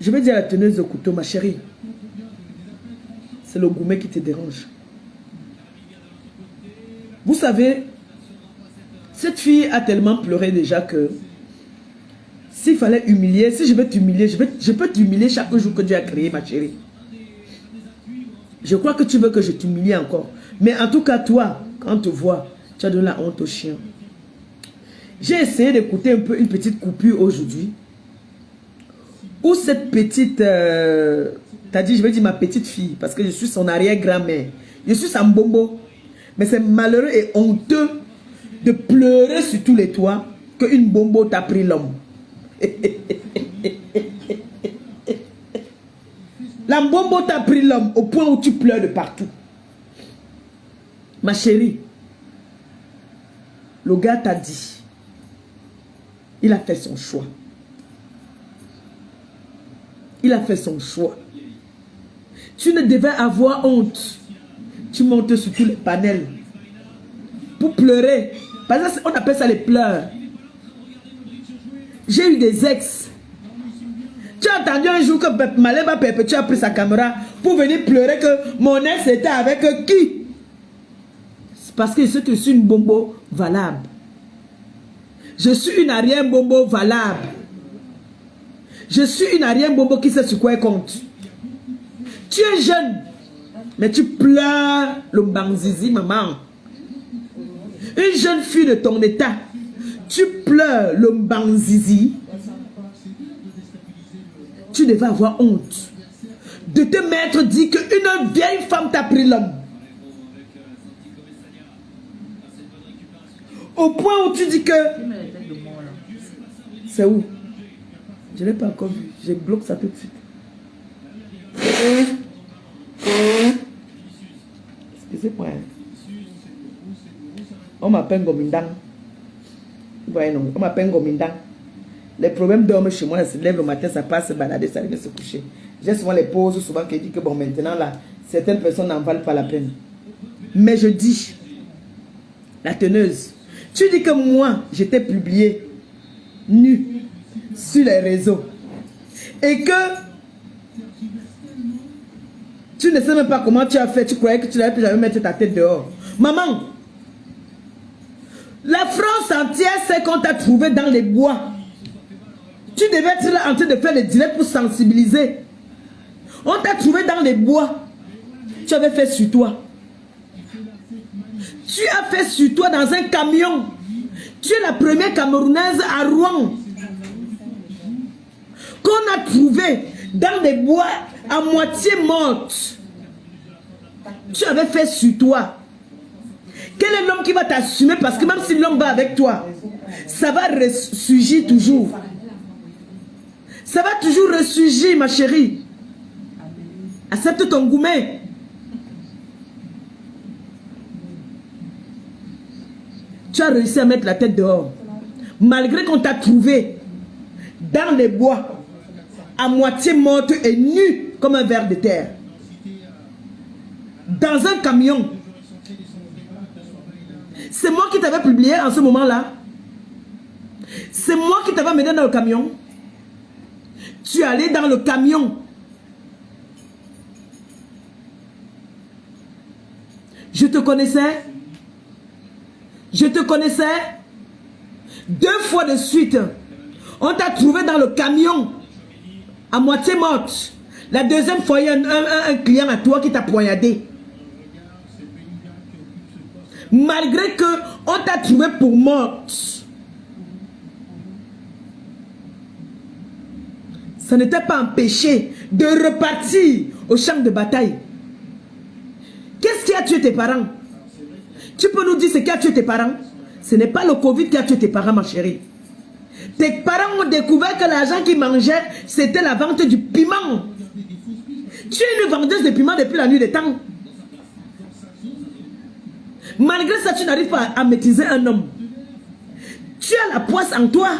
Je vais dire à la teneuse de couteau, ma chérie, c'est le gourmet qui te dérange. Vous savez, cette fille a tellement pleuré déjà que s'il fallait humilier, si je vais t'humilier, je peux t'humilier chaque jour que Dieu a créé, ma chérie. Je crois que tu veux que je t'humilie encore. Mais en tout cas, toi, quand on te voit, tu as donné la honte au chien. J'ai essayé d'écouter un peu une petite coupure aujourd'hui. Où cette petite... t'as dit, je vais dire ma petite fille, parce que je suis son arrière-grand-mère. Je suis sa mbombo. Mais c'est malheureux et honteux de pleurer sur tous les toits qu'une bombo t'a pris l'homme. La bombo t'a pris l'homme au point où tu pleures de partout. Ma chérie, le gars t'a dit, il a fait son choix. Il a fait son choix. Tu ne devais avoir honte. Tu montes sur tous les panels pour pleurer. Parce qu'on appelle ça les pleurs. J'ai eu des ex. Tu as entendu un jour que Malema Pepe, tu as pris sa caméra pour venir pleurer que mon ex était avec qui? C'est parce que je suis une bombo valable. Je suis une arrière-bombo valable. Je suis une arrière-bombo qui sait sur quoi elle compte. Tu es jeune, mais tu pleures le mbanzizi, maman. Une jeune fille de ton état, tu pleures le mbanzizi. Tu devais avoir honte de te mettre dit qu'une vieille femme t'a pris l'homme. Au point où tu dis que... C'est où? Je ne l'ai pas encore vu. Je bloque ça tout de suite. Excusez-moi. On m'appelle Gomindang. Vous voyez, non? On m'appelle Gomindang. Les problèmes dorment chez moi, elle se lève le matin, ça passe, se balader, ça vient se coucher. J'ai souvent les pauses, souvent qui dit que bon, maintenant là, certaines personnes n'en valent pas la peine. Mais je dis, la teneuse, tu dis que moi, j'étais publié nu sur les réseaux et que tu ne sais même pas comment tu as fait, tu croyais que tu n'allais plus jamais mettre ta tête dehors. Maman, la France entière sait qu'on t'a trouvé dans les bois. Tu devais être là en train de faire les directs pour sensibiliser. On t'a trouvé dans les bois. Tu avais fait sur toi. Tu as fait sur toi dans un camion. Tu es la première Camerounaise à Rouen qu'on a trouvé dans des bois à moitié morte. Tu avais fait sur toi. Quel est l'homme qui va t'assumer? Parce que même si l'homme va avec toi, ça va ressurgir toujours. Ça va toujours ressurgir, ma chérie. Accepte ton gourmet. Tu as réussi à mettre la tête dehors. Malgré qu'on t'a trouvé dans les bois, à moitié morte et nue comme un ver de terre. Dans un camion. C'est moi qui t'avais publié en ce moment-là. C'est moi qui t'avais mené dans le camion. Tu es allé dans le camion. Je te connaissais. Je te connaissais. 2 fois de suite. On t'a trouvé dans le camion. À moitié morte. La deuxième fois, il y a un client à toi qui t'a poignardé. Malgré que on t'a trouvé pour morte. Ça ne t'a pas empêché de repartir au champ de bataille. Qu'est-ce qui a tué tes parents? Tu peux nous dire ce qui a tué tes parents? Ce n'est pas le Covid qui a tué tes parents, ma chérie. Tes parents ont découvert que l'argent qu'ils mangeaient, c'était la vente du piment. Tu es une vendeuse de piment depuis la nuit des temps. Malgré ça, tu n'arrives pas à maîtriser un homme. Tu as la poisse en toi.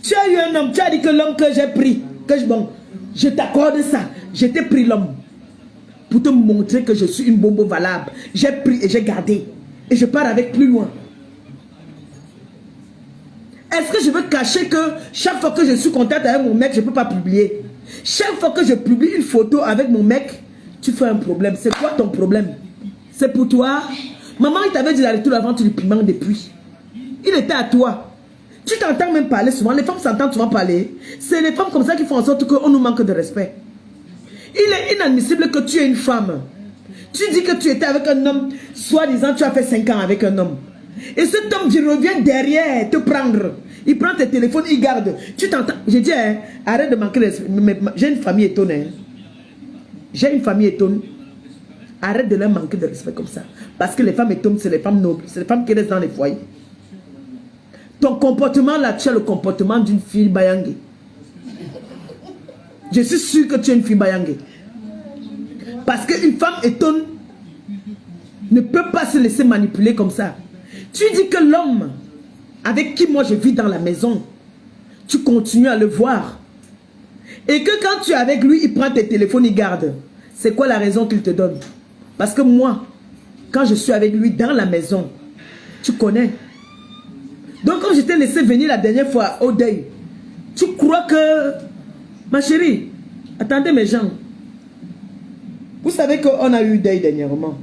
Tu as eu un homme, tu as dit que l'homme que j'ai pris, bon, je t'accorde ça, je t'ai pris l'homme pour te montrer que je suis une bombe valable. J'ai pris et j'ai gardé et je pars avec plus loin. Est-ce que je veux cacher que chaque fois que je suis contente avec mon mec, je ne peux pas publier? Chaque fois que je publie une photo avec mon mec, tu fais un problème. C'est quoi ton problème? C'est pour toi? Maman, il t'avait dit d'arrêter la vente du piment depuis. Il était à toi. Tu t'entends même parler souvent. Les femmes s'entendent souvent parler. C'est les femmes comme ça qui font en sorte qu'on nous manque de respect. Il est inadmissible que tu es une femme. Tu dis que tu étais avec un homme, soi-disant tu as fait 5 ans avec un homme. Et cet homme qui revient derrière te prendre. Il prend tes téléphones, il garde. Tu t'entends. J'ai dit, hein, arrête de manquer de respect. J'ai une famille étonnée. J'ai une famille étonnée. Arrête de leur manquer de respect comme ça. Parce que les femmes étonnes, c'est les femmes nobles. C'est les femmes qui restent dans les foyers. Ton comportement là, tu as le comportement d'une fille bayangé. Je suis sûr que tu es une fille bayangé. Parce qu'une femme étonne ne peut pas se laisser manipuler comme ça. Tu dis que l'homme avec qui moi je vis dans la maison, tu continues à le voir. Et que quand tu es avec lui, il prend tes téléphones, il garde. C'est quoi la raison qu'il te donne? Parce que moi, quand je suis avec lui dans la maison, tu connais. Donc quand je t'ai laissé venir la dernière fois au deuil, tu crois que... Ma chérie, attendez mes gens. Vous savez qu'on a eu deuil dernièrement.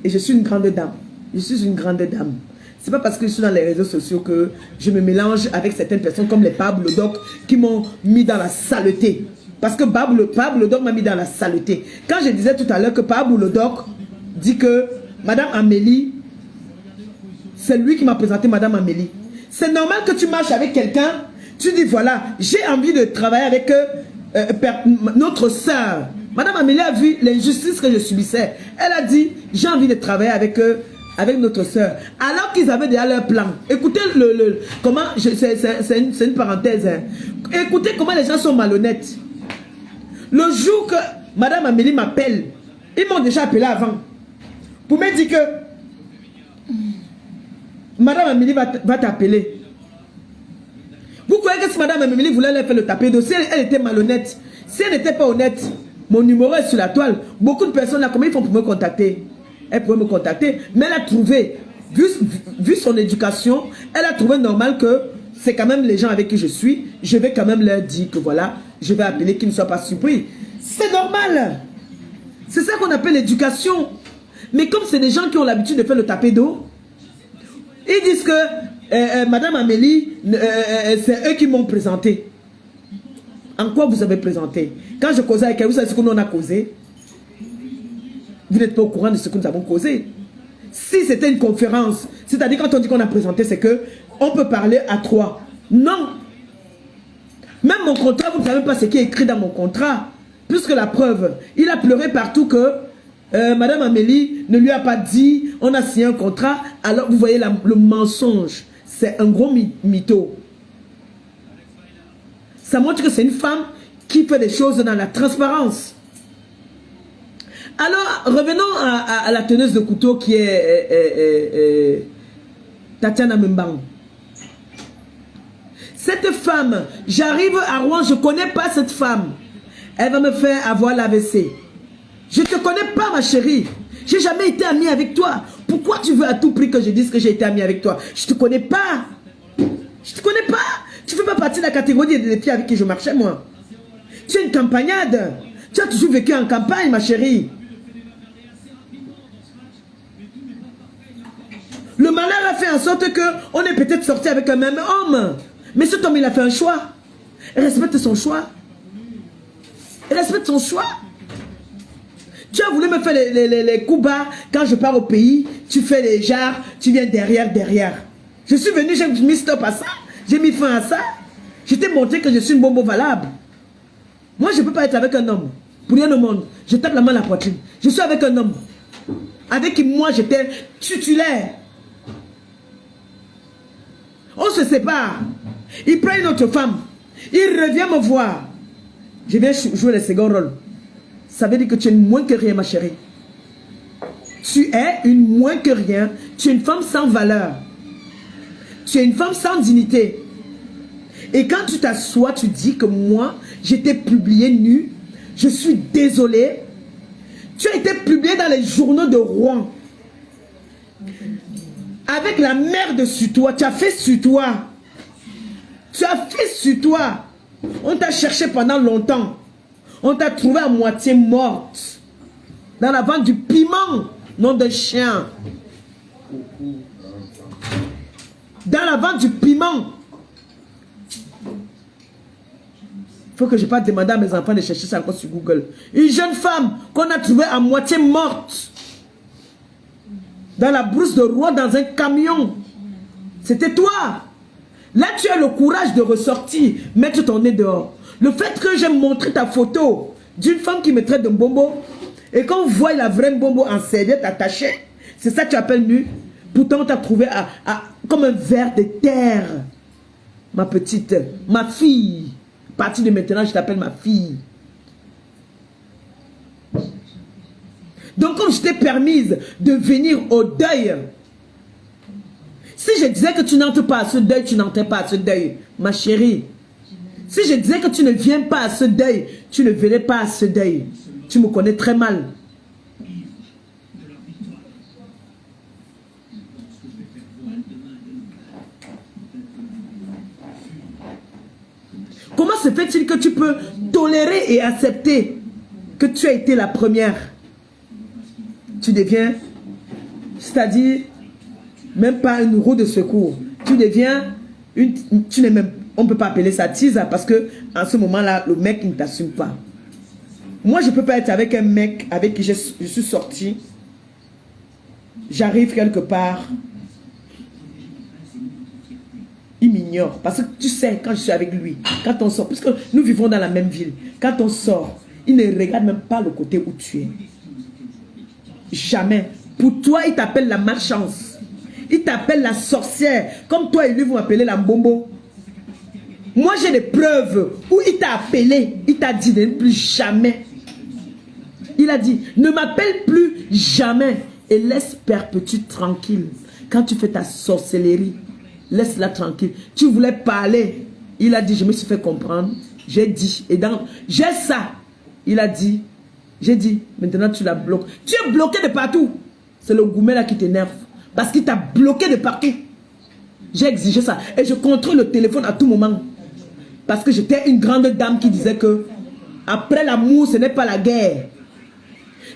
Et je suis une grande dame. Je suis une grande dame. C'est pas parce que je suis dans les réseaux sociaux que je me mélange avec certaines personnes comme les Pablo Doc qui m'ont mis dans la saleté. Parce que Pablo Doc m'a mis dans la saleté. Quand je disais tout à l'heure que Pablo Doc dit que Madame Amélie, c'est lui qui m'a présenté Madame Amélie. C'est normal que tu marches avec quelqu'un, tu dis voilà, j'ai envie de travailler avec notre soeur. Madame Amélie a vu l'injustice que je subissais. Elle a dit, j'ai envie de travailler avec notre soeur. Alors qu'ils avaient déjà leur plan. Écoutez comment, c'est une parenthèse. Hein. Écoutez comment les gens sont malhonnêtes. Le jour que Madame Amélie m'appelle, ils m'ont déjà appelé avant. Pour me dire que Madame Amélie va t'appeler. Vous croyez que si Madame Amélie voulait leur faire le taper d'eau, si elle était malhonnête, si elle n'était pas honnête, mon numéro est sur la toile. Beaucoup de personnes là, comment ils font pour me contacter? Elle pouvait me contacter, mais elle a trouvé, vu son éducation, elle a trouvé normal que c'est quand même les gens avec qui je suis, je vais quand même leur dire que voilà, je vais appeler qu'ils ne soient pas surpris. C'est normal. C'est ça qu'on appelle l'éducation. Mais comme c'est des gens qui ont l'habitude de faire le taper d'eau, ils disent que Madame Amélie, c'est eux qui m'ont présenté. En quoi vous avez présenté? Quand je causais avec elle, vous savez ce que nous on a causé? Vous n'êtes pas au courant de ce que nous avons causé. Si c'était une conférence, c'est-à-dire quand on dit qu'on a présenté, c'est que on peut parler à 3. Non. Même mon contrat, vous ne savez pas ce qui est écrit dans mon contrat. Plus que la preuve, il a pleuré partout que Madame Amélie ne lui a pas dit, on a signé un contrat. Alors vous voyez le mensonge. C'est un gros mytho. Ça montre que c'est une femme qui fait des choses dans la transparence. Alors, revenons à la teneuse de couteau qui est Tatiana Mbang. Cette femme, j'arrive à Rouen, je ne connais pas cette femme. Elle va me faire avoir l'AVC. Je ne te connais pas, ma chérie. J'ai jamais été amie avec toi. Pourquoi tu veux à tout prix que je dise que j'ai été amie avec toi? Je ne te connais pas. Je ne te connais pas. Tu ne fais pas partie de la catégorie des filles avec qui je marchais, moi. Tu es une campagnade. Tu as toujours vécu en campagne, ma chérie. Le malheur a fait en sorte qu'on est peut-être sorti avec un même homme. Mais cet homme, il a fait un choix. Respecte son choix. Respecte son choix. Tu as voulu me faire les coups bas quand je pars au pays. Tu fais les jarres, tu viens derrière. Je suis venu, j'ai mis stop à ça. J'ai mis fin à ça. Je t'ai montré que je suis une bombe valable. Moi, je ne peux pas être avec un homme. Pour rien au monde. Je tape la main à la poitrine. Je suis avec un homme. Avec qui moi, j'étais titulaire. On se sépare. Il prend une autre femme. Il revient me voir. Je viens jouer le second rôle. Ça veut dire que tu es moins que rien, ma chérie. Tu es une moins que rien. Tu es une femme sans valeur. Tu es une femme sans dignité. Et quand tu t'assois, tu dis que moi, j'étais publiée nue. Je suis désolée. Tu as été publiée dans les journaux de Rouen. Avec la merde sur toi. Tu as fait sur toi. Tu as fait sur toi. On t'a cherché pendant longtemps. On t'a trouvé à moitié morte. Dans la vente du piment, nom de chien. Dans la vente du piment. Il faut que je parte demander à mes enfants de chercher ça encore sur Google. Une jeune femme qu'on a trouvée à moitié morte. Dans la brousse de roi, dans un camion. C'était toi. Là, tu as le courage de ressortir, mettre ton nez dehors. Le fait que j'ai montré ta photo d'une femme qui me traite de bonbon, et qu'on voit la vraie bonbon en serviette attachée, c'est ça que tu appelles nu. Pourtant, on t'a trouvé comme un ver de terre. Ma petite, ma fille. À partir de maintenant, je t'appelle ma fille. Donc, comme je t'ai permise de venir au deuil, si je disais que tu n'entres pas à ce deuil, tu n'entrais pas à ce deuil, ma chérie. Si je disais que tu ne viens pas à ce deuil, tu ne venais pas à ce deuil. Tu me connais très mal. Comment se fait-il que tu peux tolérer et accepter que tu as été la première? Tu deviens, c'est-à-dire, même pas une roue de secours. Tu deviens, tu n'es même, on ne peut pas appeler ça teaser parce que en ce moment-là, le mec ne t'assume pas. Moi, je ne peux pas être avec un mec avec qui je suis sorti. J'arrive quelque part. Il m'ignore. Parce que tu sais, quand je suis avec lui, quand on sort, puisque nous vivons dans la même ville, quand on sort, il ne regarde même pas le côté où tu es. Jamais. Pour toi, il t'appelle la malchance. Il t'appelle la sorcière. Comme toi et lui, vous m'appelez la mbombo. Moi, j'ai des preuves où il t'a appelé. Il t'a dit de ne plus jamais. Il a dit, ne m'appelle plus jamais. Et laisse perpétuer tranquille. Quand tu fais ta sorcellerie, laisse-la tranquille. Tu voulais parler. Il a dit, je me suis fait comprendre. J'ai dit, et dans, j'ai ça. Il a dit, j'ai dit, maintenant tu la bloques. Tu es bloqué de partout. C'est le gourmet là qui t'énerve. Parce qu'il t'a bloqué de partout. J'ai exigé ça. Et je contrôle le téléphone à tout moment. Parce que j'étais une grande dame qui disait que après l'amour, ce n'est pas la guerre.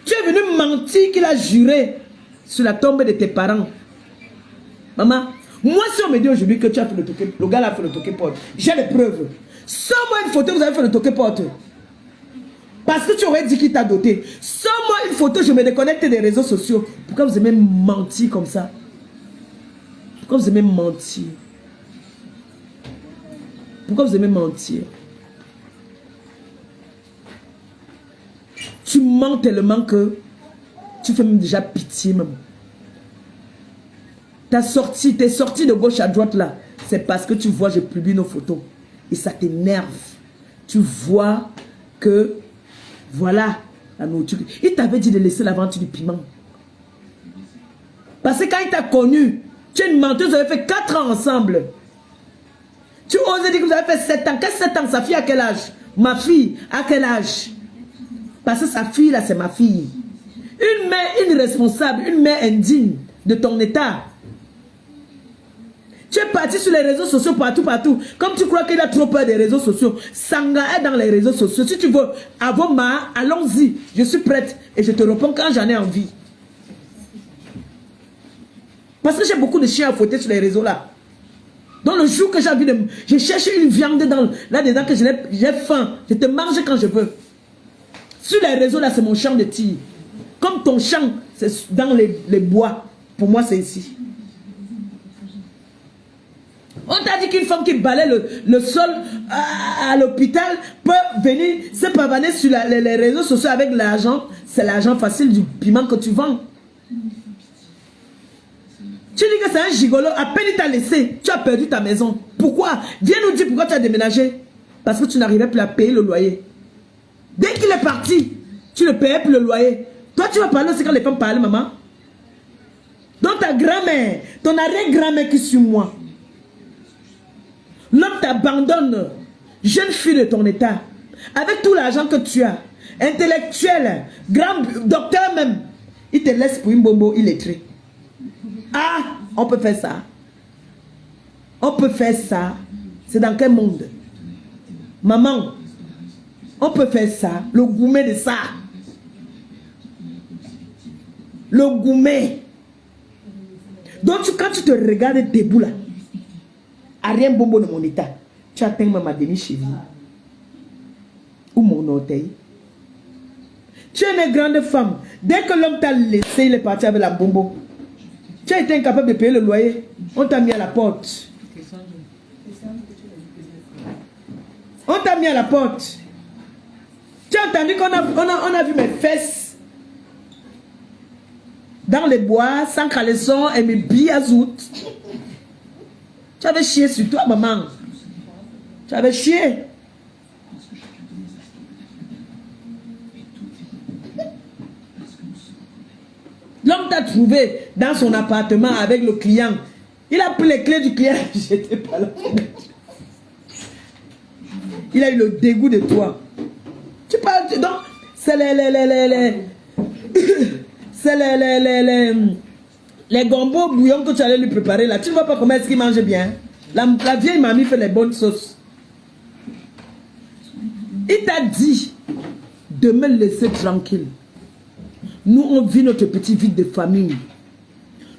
Tu es venu mentir qu'il a juré sur la tombe de tes parents. Maman, moi si on me dit aujourd'hui que tu as fait le toqué, le gars a fait le toqué porte, j'ai les preuves. Sans-moi une photo, vous avez fait le toqué porte. Parce que tu aurais dit qu'il t'a doté. Sans-moi une photo, je me déconnecte des réseaux sociaux. Pourquoi vous aimez mentir comme ça? Pourquoi vous aimez mentir? Pourquoi vous aimez mentir? Tu mens tellement que tu fais même déjà pitié même. T'es sorti de gauche à droite là. C'est parce que tu vois, je publie nos photos. Et ça t'énerve. Tu vois que, voilà, la nourriture. Il t'avait dit de laisser la vente du piment. Parce que quand il t'a connu, tu es une menteuse, vous avez fait 4 ans ensemble. Tu osais dire que vous avez fait 7 ans. Qu'est-ce que 7 ans? Sa fille à quel âge? Ma fille, à quel âge? Parce que sa fille là, c'est ma fille. Une mère irresponsable, une mère indigne de ton état. Tu es parti sur les réseaux sociaux partout. Comme tu crois qu'il a trop peur des réseaux sociaux. Sanga est dans les réseaux sociaux. Si tu veux avoir marre, allons-y. Je suis prête. Et je te réponds quand j'en ai envie. Parce que j'ai beaucoup de chiens à fouetter sur les réseaux là. Donc le jour que j'ai envie de... Je cherche une viande là-dedans que j'ai faim. Je te mange quand je veux. Sur les réseaux là, c'est mon champ de tir. Comme ton champ, c'est dans les bois. Pour moi, c'est ici. On t'a dit qu'une femme qui balaie le sol à l'hôpital peut venir se pavaner sur les réseaux sociaux avec l'argent. C'est l'argent facile du piment que tu vends. Tu dis que c'est un gigolo, à peine il t'a laissé, tu as perdu ta maison. Pourquoi? Viens nous dire pourquoi tu as déménagé. Parce que tu n'arrivais plus à payer le loyer. Dès qu'il est parti, tu ne payais plus le loyer. Toi, tu vas parler aussi quand les femmes parlent, maman. Donc ta grand-mère, ton arrière-grand-mère qui suit moi. L'homme t'abandonne, jeune fille de ton état, avec tout l'argent que tu as, intellectuel, grand docteur même, il te laisse pour une bombo illettrée. Ah, on peut faire ça. On peut faire ça. C'est dans quel monde? Maman, On peut faire ça. Le gourmet de ça. Le gourmet. Donc quand tu te regardes debout là, à rien bonbon de mon état, tu atteins ma demi-cheville. Ou mon orteil. Tu es une grande femme. Dès que l'homme t'a laissé, il est parti avec la bonbon. Tu as été incapable de payer le loyer. On t'a mis à la porte. On t'a mis à la porte. Tu as entendu qu'on a vu mes fesses dans les bois, sans caleçon et mes billes azout. Tu avais chié sur toi, maman. Tu avais chié. L'homme t'a trouvé dans son appartement avec le client. Il a pris les clés du client. J'étais pas là. Il a eu le dégoût de toi. Tu parles. Donc, c'est les gombos bouillons que tu allais lui préparer là. Tu ne vois pas comment est-ce qu'il mange bien. La vieille mamie fait les bonnes sauces. Il t'a dit de me laisser tranquille. Nous, on vit notre petite vie de famille.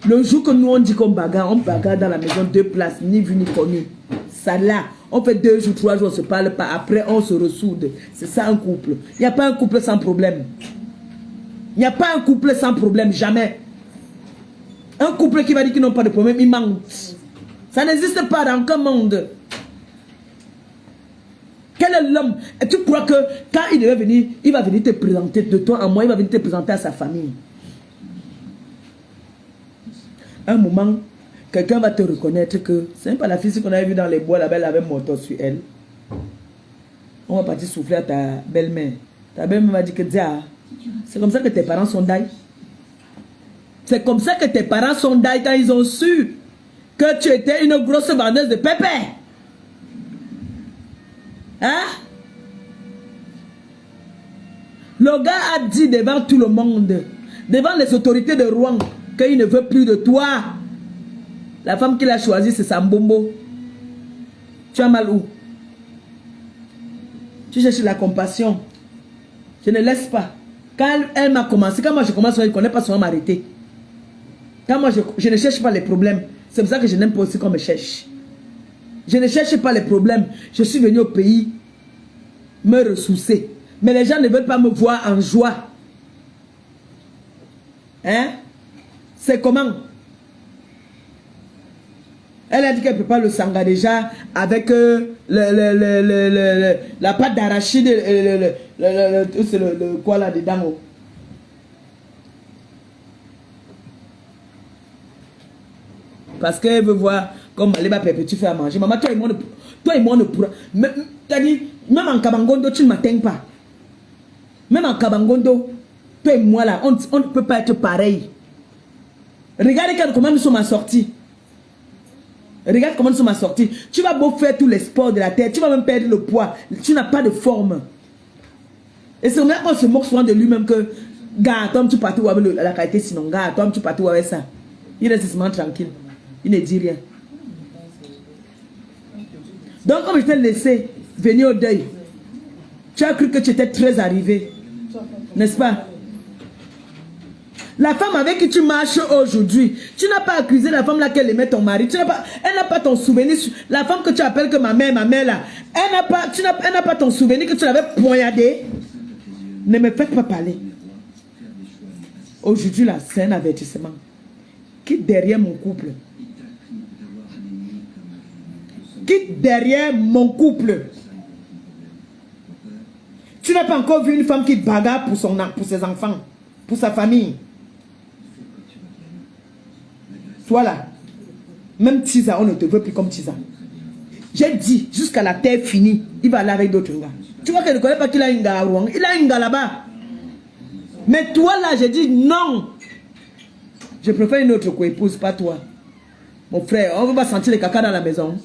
Le jour que nous, on dit qu'on bagarre dans la maison, 2 places, ni vu ni connu. Ça là, on fait 2 jours, 3 jours, on ne se parle pas. Après, on se ressoude. C'est ça un couple. Il n'y a pas un couple sans problème. Il n'y a pas un couple sans problème, jamais. Un couple qui va dire qu'ils n'ont pas de problème, il ment. Ça n'existe pas dans aucun monde. Quel est l'homme? Et tu crois que quand il devait venir, il va venir te présenter de toi en moi, il va venir te présenter à sa famille. Un moment, quelqu'un va te reconnaître que c'est même pas la fille qu'on avait vue dans les bois, là-bas, elle avait moto sur elle. On va partir souffler à ta belle-mère. Ta belle-mère m'a dit que c'est comme ça que tes parents sont d'ail. C'est comme ça que tes parents sont d'ail quand ils ont su que tu étais une grosse vendeuse de pépé. Hein? Le gars a dit devant tout le monde, devant les autorités de Rouen, qu'il ne veut plus de toi. La femme qu'il a choisie, c'est Sambombo. Tu as mal où? Tu cherches la compassion. Je ne laisse pas. Quand elle m'a commencé, quand moi je commence, je ne connais pas souvent m'arrêter. Quand moi je ne cherche pas les problèmes. C'est pour ça que je n'aime pas aussi qu'on me cherche. Je ne cherche pas les problèmes. Je suis venu au pays me ressourcer. Mais les gens ne veulent pas me voir en joie. Hein? C'est comment? Elle a dit qu'elle prépare le sanga déjà avec la pâte d'arachide, c'est le quoi là dedans. Oh. Parce qu'elle veut voir comme Maléba Pépé, tu fais à manger. Maman, toi et moi, ne pourra. T'as dit, même en Kabangondo, tu ne m'atteins pas. Même en Kabangondo, toi et moi là, on ne peut pas être pareil. Regardez comment nous sommes assortis. Regarde comment nous sommes assortis. Tu vas beau faire tous les sports de la terre, tu vas même perdre le poids. Tu n'as pas de forme. Et c'est vrai qu'on se moque souvent de lui-même que, gars, toi, tu partais avec la qualité, sinon, gars, toi, tu partais avec ça. Il reste seulement tranquille. Il ne dit rien. Donc, comme je t'ai laissé venir au deuil, tu as cru que tu étais très arrivé. N'est-ce pas? La femme avec qui tu marches aujourd'hui, tu n'as pas accusé la femme là qu'elle aimait ton mari. Elle n'a pas ton souvenir. La femme que tu appelles que ma mère, là, elle n'a pas ton souvenir que tu l'avais poignardé. Ne me faites pas parler. Aujourd'hui là, c'est un avertissement. Quitte derrière mon couple. Quitte derrière mon couple. Tu n'as pas encore vu une femme qui bagarre pour ses enfants, pour sa famille. Toi là, même Tisa, on ne te veut plus comme Tisa. J'ai dit, jusqu'à la terre finie, il va aller avec d'autres gars. Tu vois qu'elle ne connaît pas qu'il a une gars à Rouen. Il a une gars là-bas. Mais toi là, j'ai dit non. Je préfère une autre co-épouse, pas toi. Mon frère, on ne va pas sentir les caca dans la maison.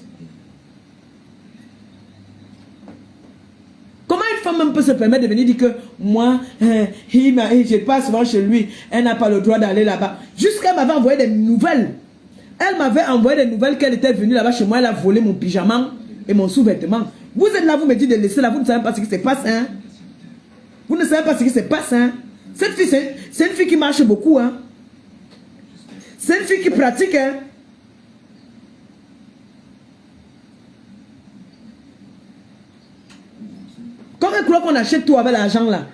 Comment une femme même peut se permettre de venir dire que moi, je passe souvent chez lui, elle n'a pas le droit d'aller là-bas. Jusqu'à m'avait envoyé des nouvelles. Elle m'avait envoyé des nouvelles qu'elle était venue là-bas chez moi, elle a volé mon pyjama et mon sous-vêtement. Vous êtes là, vous me dites de laisser là, vous ne savez pas ce qui se passe, hein? Vous ne savez pas ce qui se passe. Hein? Cette fille, c'est une fille qui marche beaucoup. Hein? C'est une fille qui pratique. Hein? Quand elle croit qu'on achète tout avec l'argent là,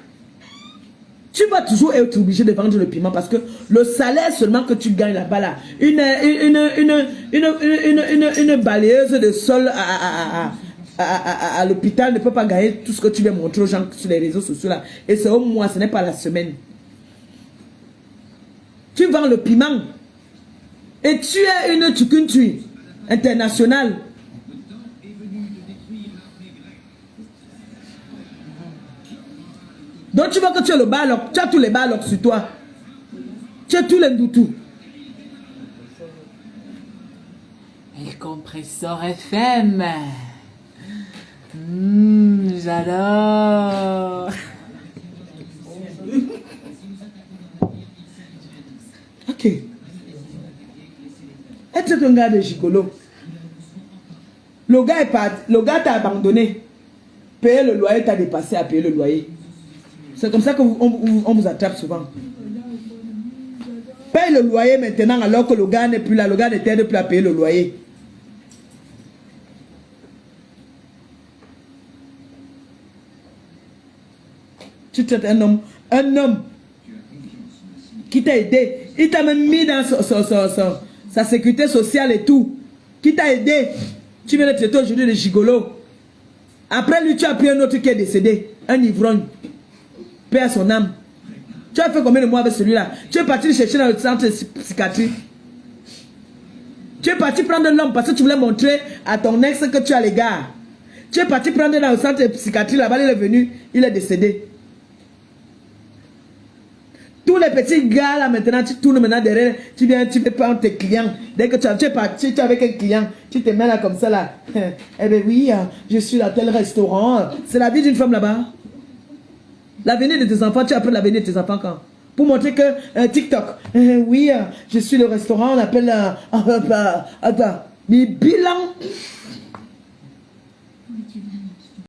tu vas toujours être obligé de vendre le piment parce que le salaire seulement que tu gagnes là-bas là, une balayeuse de sol à l'hôpital ne peut pas gagner tout ce que tu viens montrer aux gens sur les réseaux sociaux là. Et c'est au mois, ce n'est pas la semaine. Tu vends le piment et tu es une tukuntui internationale. Donc tu vois que tu as le baloc, tu as tous les balocs sur toi. Tu as tous les doutous. Le compresseur FM. J'adore. Ok. Être un gars de gigolo. Le gars est parti, le gars t'a abandonné. Payer le loyer, t'as dépassé à payer le loyer. C'est comme ça qu'on vous attrape souvent. Paye le loyer maintenant alors que le gars n'est plus là. Le gars ne t'aide plus à payer le loyer. Tu traites un homme qui t'a aidé. Il t'a même mis dans sa sécurité sociale et tout. Qui t'a aidé. Tu viens de traiter aujourd'hui de gigolo. Après lui, tu as pris un autre qui est décédé. Un ivrogne. Paix à son âme. Tu as fait combien de mois avec celui-là? Tu es parti le chercher dans le centre de psychiatrie. Tu es parti prendre l'homme parce que tu voulais montrer à ton ex que tu as les gars. Tu es parti prendre dans le centre de psychiatrie. Là-bas, il est venu. Il est décédé. Tous les petits gars là maintenant, tu tournes maintenant derrière. Tu viens, tu fais prendre tes clients. Dès que tu es parti, tu es avec un client. Tu te mets là comme ça là. Eh bien oui, je suis à tel restaurant. C'est la vie d'une femme là-bas. L'avenir de tes enfants, tu appelles l'avenir de tes enfants quand? Pour montrer que TikTok, oui, je suis le restaurant, on appelle mais bilan.